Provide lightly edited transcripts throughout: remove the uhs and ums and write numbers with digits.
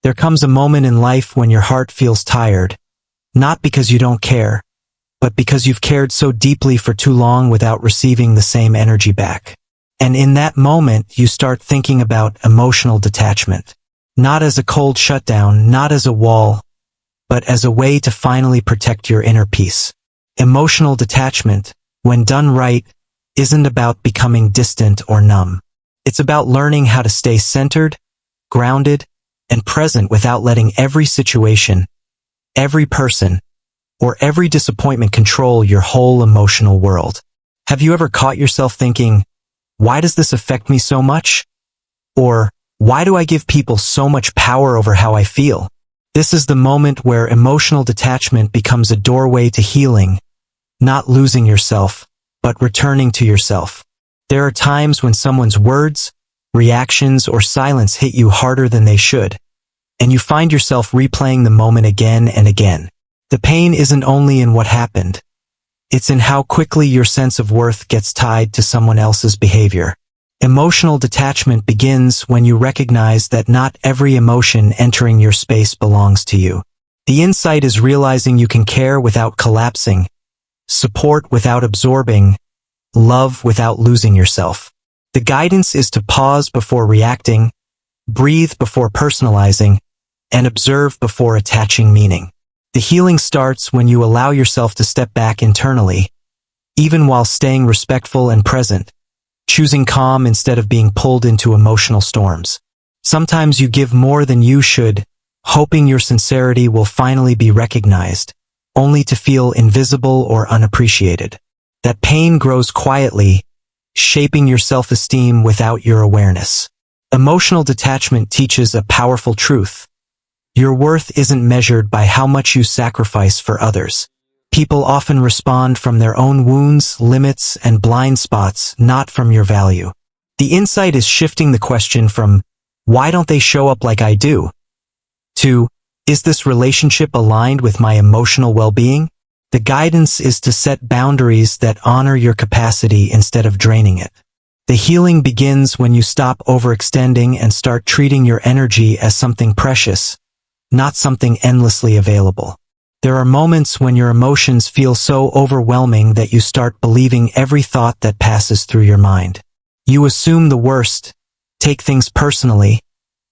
There comes a moment in life when your heart feels tired, not because you don't care, but because you've cared so deeply for too long without receiving the same energy back. And in that moment, you start thinking about emotional detachment. Not as a cold shutdown, not as a wall, but as a way to finally protect your inner peace. Emotional detachment, when done right, isn't about becoming distant or numb. It's about learning how to stay centered, grounded, and present without letting every situation, every person, or every disappointment control your whole emotional world. Have you ever caught yourself thinking, why does this affect me so much? Or, why do I give people so much power over how I feel? This is the moment where emotional detachment becomes a doorway to healing, not losing yourself, but returning to yourself. There are times when someone's words, reactions, or silence hit you harder than they should, and you find yourself replaying the moment again and again. The pain isn't only in what happened. It's in how quickly your sense of worth gets tied to someone else's behavior. Emotional detachment begins when you recognize that not every emotion entering your space belongs to you. The insight is realizing you can care without collapsing, support without absorbing, love without losing yourself. The guidance is to pause before reacting, breathe before personalizing, and observe before attaching meaning. The healing starts when you allow yourself to step back internally, even while staying respectful and present, choosing calm instead of being pulled into emotional storms. Sometimes you give more than you should, hoping your sincerity will finally be recognized, only to feel invisible or unappreciated. That pain grows quietly, shaping your self-esteem without your awareness. Emotional detachment teaches a powerful truth. Your worth isn't measured by how much you sacrifice for others. People often respond from their own wounds, limits, and blind spots, not from your value. The insight is shifting the question from, why don't they show up like I do? To, is this relationship aligned with my emotional well-being? The guidance is to set boundaries that honor your capacity instead of draining it. The healing begins when you stop overextending and start treating your energy as something precious, not something endlessly available. There are moments when your emotions feel so overwhelming that you start believing every thought that passes through your mind. You assume the worst, take things personally,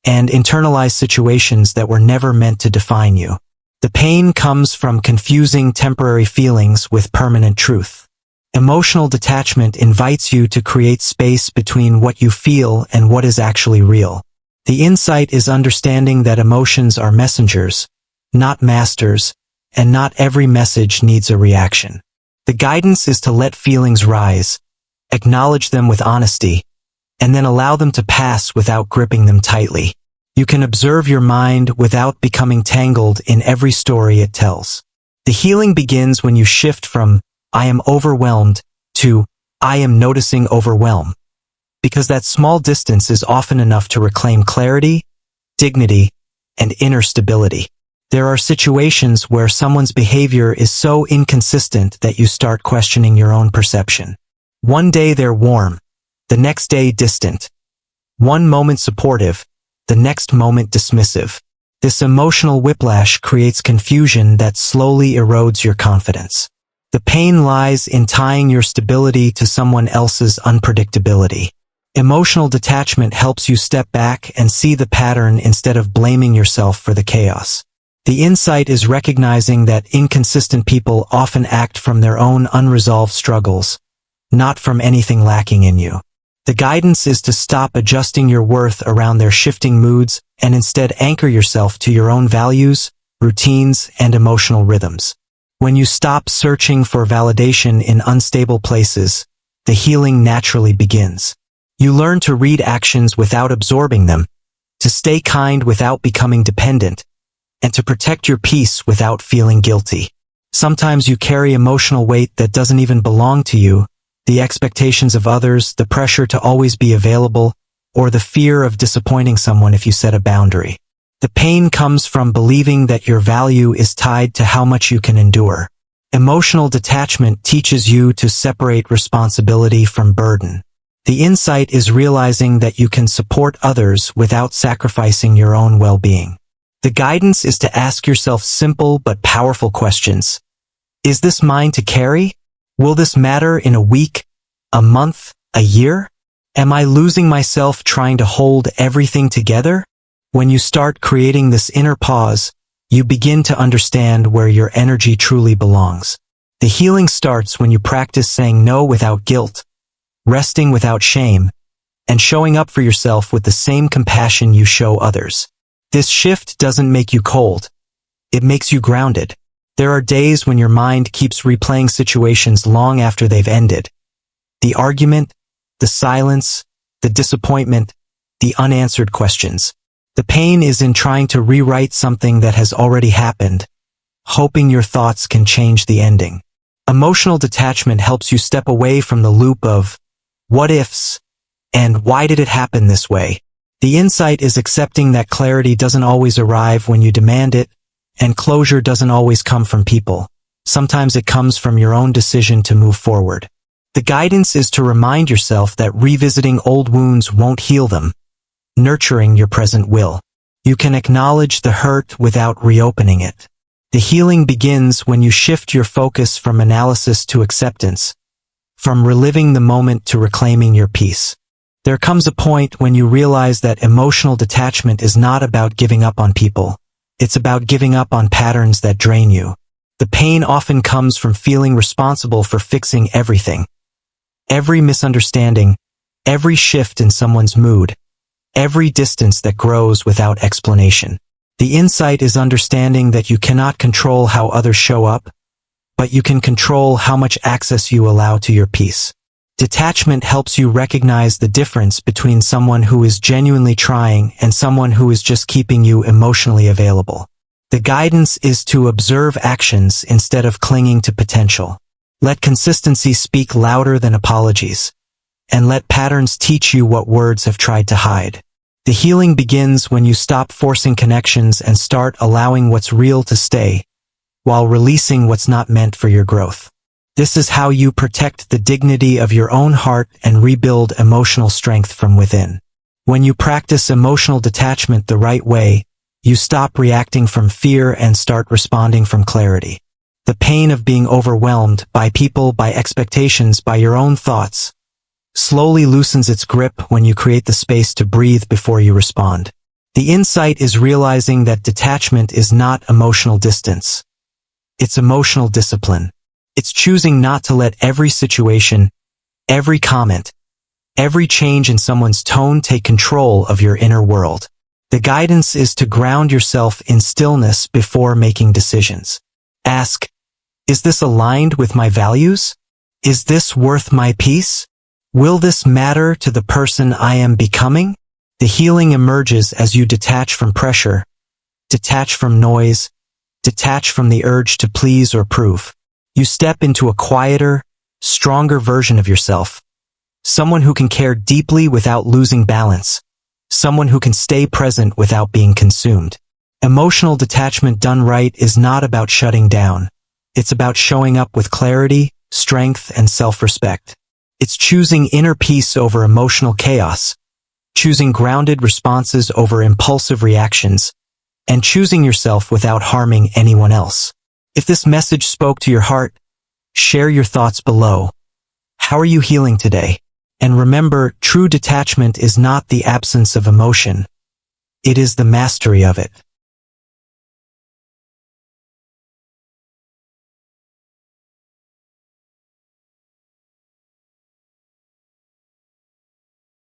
and internalize situations that were never meant to define you. The pain comes from confusing temporary feelings with permanent truth. Emotional detachment invites you to create space between what you feel and what is actually real. The insight is understanding that emotions are messengers, not masters, and not every message needs a reaction. The guidance is to let feelings rise, acknowledge them with honesty, and then allow them to pass without gripping them tightly. You can observe your mind without becoming tangled in every story it tells. The healing begins when you shift from, I am overwhelmed, to, I am noticing overwhelm. Because that small distance is often enough to reclaim clarity, dignity, and inner stability. There are situations where someone's behavior is so inconsistent that you start questioning your own perception. One day they're warm, the next day distant. One moment supportive, the next moment dismissive. This emotional whiplash creates confusion that slowly erodes your confidence. The pain lies in tying your stability to someone else's unpredictability. Emotional detachment helps you step back and see the pattern instead of blaming yourself for the chaos. The insight is recognizing that inconsistent people often act from their own unresolved struggles, not from anything lacking in you. The guidance is to stop adjusting your worth around their shifting moods and instead anchor yourself to your own values, routines, and emotional rhythms. When you stop searching for validation in unstable places, the healing naturally begins. You learn to read actions without absorbing them, to stay kind without becoming dependent, and to protect your peace without feeling guilty. Sometimes you carry emotional weight that doesn't even belong to you, the expectations of others, the pressure to always be available, or the fear of disappointing someone if you set a boundary. The pain comes from believing that your value is tied to how much you can endure. Emotional detachment teaches you to separate responsibility from burden. The insight is realizing that you can support others without sacrificing your own well-being. The guidance is to ask yourself simple but powerful questions. Is this mine to carry? Will this matter in a week, a month, a year? Am I losing myself trying to hold everything together? When you start creating this inner pause, you begin to understand where your energy truly belongs. The healing starts when you practice saying no without guilt, resting without shame, and showing up for yourself with the same compassion you show others. This shift doesn't make you cold. It makes you grounded. There are days when your mind keeps replaying situations long after they've ended. The argument, the silence, the disappointment, the unanswered questions. The pain is in trying to rewrite something that has already happened, hoping your thoughts can change the ending. Emotional detachment helps you step away from the loop of what ifs and why did it happen this way. The insight is accepting that clarity doesn't always arrive when you demand it, and closure doesn't always come from people. Sometimes it comes from your own decision to move forward. The guidance is to remind yourself that revisiting old wounds won't heal them. Nurturing your present will. You can acknowledge the hurt without reopening it. The healing begins when you shift your focus from analysis to acceptance, from reliving the moment to reclaiming your peace. There comes a point when you realize that emotional detachment is not about giving up on people. It's about giving up on patterns that drain you. The pain often comes from feeling responsible for fixing everything. Every misunderstanding, every shift in someone's mood, every distance that grows without explanation. The insight is understanding that you cannot control how others show up, but you can control how much access you allow to your peace. Detachment helps you recognize the difference between someone who is genuinely trying and someone who is just keeping you emotionally available. The guidance is to observe actions instead of clinging to potential. Let consistency speak louder than apologies, and let patterns teach you what words have tried to hide. The healing begins when you stop forcing connections and start allowing what's real to stay, while releasing what's not meant for your growth. This is how you protect the dignity of your own heart and rebuild emotional strength from within. When you practice emotional detachment the right way, you stop reacting from fear and start responding from clarity. The pain of being overwhelmed by people, by expectations, by your own thoughts, slowly loosens its grip when you create the space to breathe before you respond. The insight is realizing that detachment is not emotional distance. It's emotional discipline. It's choosing not to let every situation, every comment, every change in someone's tone take control of your inner world. The guidance is to ground yourself in stillness before making decisions. Ask, is this aligned with my values? Is this worth my peace? Will this matter to the person I am becoming? The healing emerges as you detach from pressure, detach from noise, detach from the urge to please or prove. You step into a quieter, stronger version of yourself. Someone who can care deeply without losing balance. Someone who can stay present without being consumed. Emotional detachment done right is not about shutting down. It's about showing up with clarity, strength, and self-respect. It's choosing inner peace over emotional chaos, choosing grounded responses over impulsive reactions, and choosing yourself without harming anyone else. If this message spoke to your heart, share your thoughts below. How are you healing today? And remember, true detachment is not the absence of emotion. It is the mastery of it.